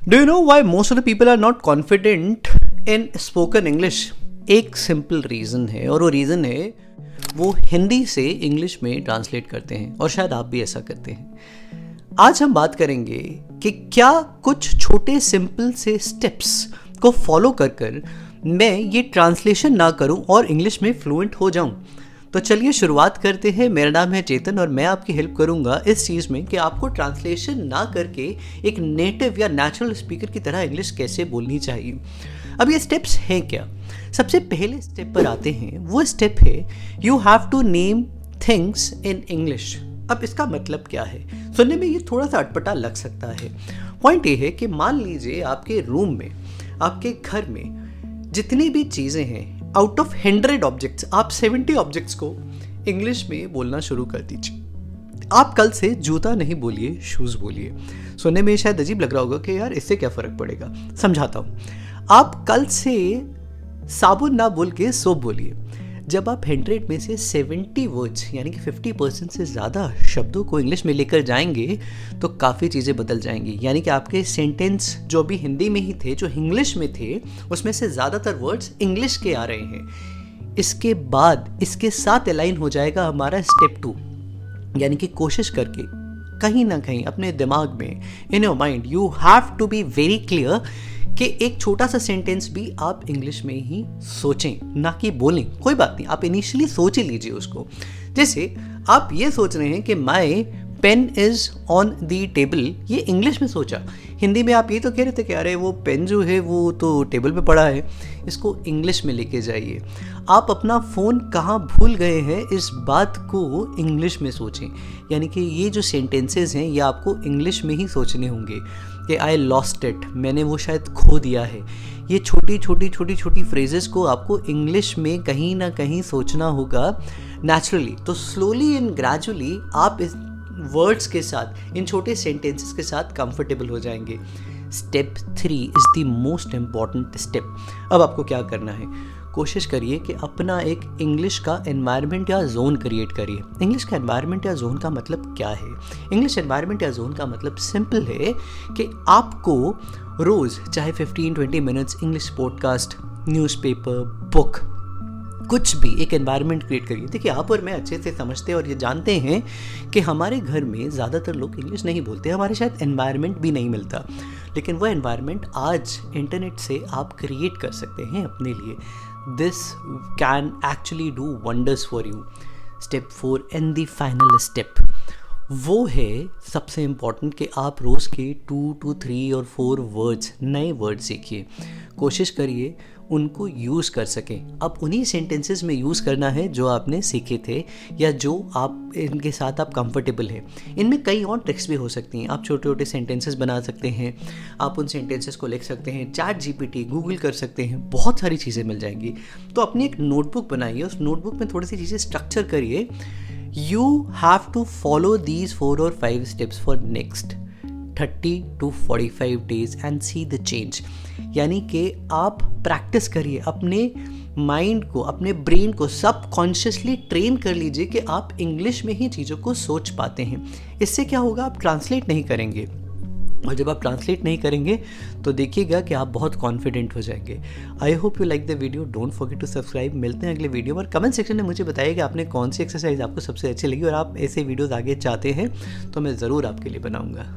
Do you know why most of the people are not confident in spoken English? एक simple reason है, और वो reason है वो हिंदी से इंग्लिश में ट्रांसलेट करते हैं, और शायद आप भी ऐसा करते हैं। आज हम बात करेंगे कि क्या कुछ छोटे सिंपल से स्टेप्स को फॉलो कर मैं ये ट्रांसलेशन ना करूं और इंग्लिश में फ्लुएंट हो जाऊं। तो चलिए शुरुआत करते हैं। मेरा नाम है चेतन और मैं आपकी हेल्प करूंगा इस चीज़ में कि आपको ट्रांसलेशन ना करके एक नेटिव या नेचुरल स्पीकर की तरह इंग्लिश कैसे बोलनी चाहिए। अब ये स्टेप्स हैं क्या? सबसे पहले स्टेप पर आते हैं। वो स्टेप है you have to name things in English. अब इसका मतलब क्या है? सुनने में ये थोड़ा सा अटपटा लग सकता है। पॉइंट ये है कि मान लीजिए आपके रूम में, आपके घर में जितनी भी चीज़ें हैं, आउट ऑफ 100 ऑब्जेक्ट्स आप 70 ऑब्जेक्ट्स को इंग्लिश में बोलना शुरू कर दीजिए। आप कल से जूता नहीं बोलिए, शूज़ बोलिए। सुनने में शायद अजीब लग रहा होगा कि यार इससे क्या फ़र्क पड़ेगा। समझाता हूँ। आप कल से साबुन ना बोल के सोप बोलिए। जब आप 100 में से 70 वर्ड्स यानी कि 50% से ज़्यादा शब्दों को इंग्लिश में लेकर जाएंगे तो काफ़ी चीज़ें बदल जाएंगी। यानी कि आपके सेंटेंस जो भी हिंदी में ही थे, जो इंग्लिश में थे, उसमें से ज़्यादातर वर्ड्स इंग्लिश के आ रहे हैं। इसके बाद इसके साथ अलाइन हो जाएगा हमारा स्टेप 2, यानी कि कोशिश करके कहीं ना कहीं अपने दिमाग में, in your mind, you have to be very clear कि एक छोटा सा सेंटेंस भी आप इंग्लिश में ही सोचें, ना कि बोलें। कोई बात नहीं, आप इनिशियली सोच ही लीजिए उसको। जैसे आप ये सोच रहे हैं कि my pen is on the table, ये इंग्लिश में सोचा। हिंदी में आप ये तो कह रहे थे कि अरे वो पेन जो है वो तो टेबल पे पड़ा है। इसको इंग्लिश में लेके जाइए। आप अपना फ़ोन कहाँ भूल गए हैं, इस बात को इंग्लिश में सोचें। यानी कि ये जो सेंटेंसेस हैं ये आपको इंग्लिश में ही सोचने होंगे कि आई लॉस्ट इट, मैंने वो शायद खो दिया है। ये छोटी फ्रेजेस को आपको इंग्लिश में कहीं ना कहीं सोचना होगा नेचुरली। तो स्लोली एंड ग्रेजुअली आप इस वर्ड्स के साथ, इन छोटे सेंटेंसेस के साथ कंफर्टेबल हो जाएंगे। Step 3 is the most important step. अब आपको क्या करना है? कोशिश करिए कि अपना एक इंग्लिश का एनवायरनमेंट या जोन क्रिएट करिए। इंग्लिश का एनवायरनमेंट या जोन का मतलब क्या है? इंग्लिश एनवायरनमेंट या जोन का मतलब सिंपल है कि आपको रोज़ चाहे 15-20 minutes English podcast, newspaper, book, कुछ भी एक एनवायरनमेंट क्रिएट करिए। देखिए, आप और मैं अच्छे से समझते हैं और ये जानते हैं कि हमारे घर में ज़्यादातर लोग इंग्लिश नहीं बोलते, हमारे शायद एनवायरनमेंट भी नहीं मिलता। लेकिन वह एनवायरनमेंट आज इंटरनेट से आप क्रिएट कर सकते हैं अपने लिए। This can actually do wonders for you. Step 4 and the final step, वो है सबसे इम्पॉर्टेंट कि आप रोज़ के 2 to 3 और 4 वर्ड्स, नए वर्ड सीखिए। कोशिश करिए उनको यूज़ कर सकें। अब उन्हीं सेंटेंसेस में यूज़ करना है जो आपने सीखे थे या जो आप इनके साथ आप कंफर्टेबल हैं। इनमें कई और ट्रिक्स भी हो सकती हैं। आप छोटे छोटे सेंटेंसेस बना सकते हैं, आप उन सेंटेंसेस को लिख सकते हैं, चैट जीपीटी, गूगल कर सकते हैं, बहुत सारी चीज़ें मिल जाएंगी। तो अपनी एक नोटबुक बनाइए, उस नोटबुक में थोड़ी सी चीज़ें स्ट्रक्चर करिए। You have to follow these 4 or 5 steps for next 30 to 45 days and see the change। यानी कि आप प्रैक्टिस करिए, अपने माइंड को, अपने ब्रेन को सबकॉन्शियसली ट्रेन कर लीजिए कि आप इंग्लिश में ही चीज़ों को सोच पाते हैं। इससे क्या होगा? आप ट्रांसलेट नहीं करेंगे, और जब आप ट्रांसलेट नहीं करेंगे तो देखिएगा कि आप बहुत कॉन्फिडेंट हो जाएंगे। I hope you like the video. Don't forget to subscribe. मिलते हैं अगले वीडियो में। कमेंट सेक्शन में मुझे बताइए कि आपने कौन सी एक्सरसाइज आपको सबसे अच्छी लगी और आप ऐसे वीडियोस आगे चाहते हैं तो मैं ज़रूर आपके लिए बनाऊंगा।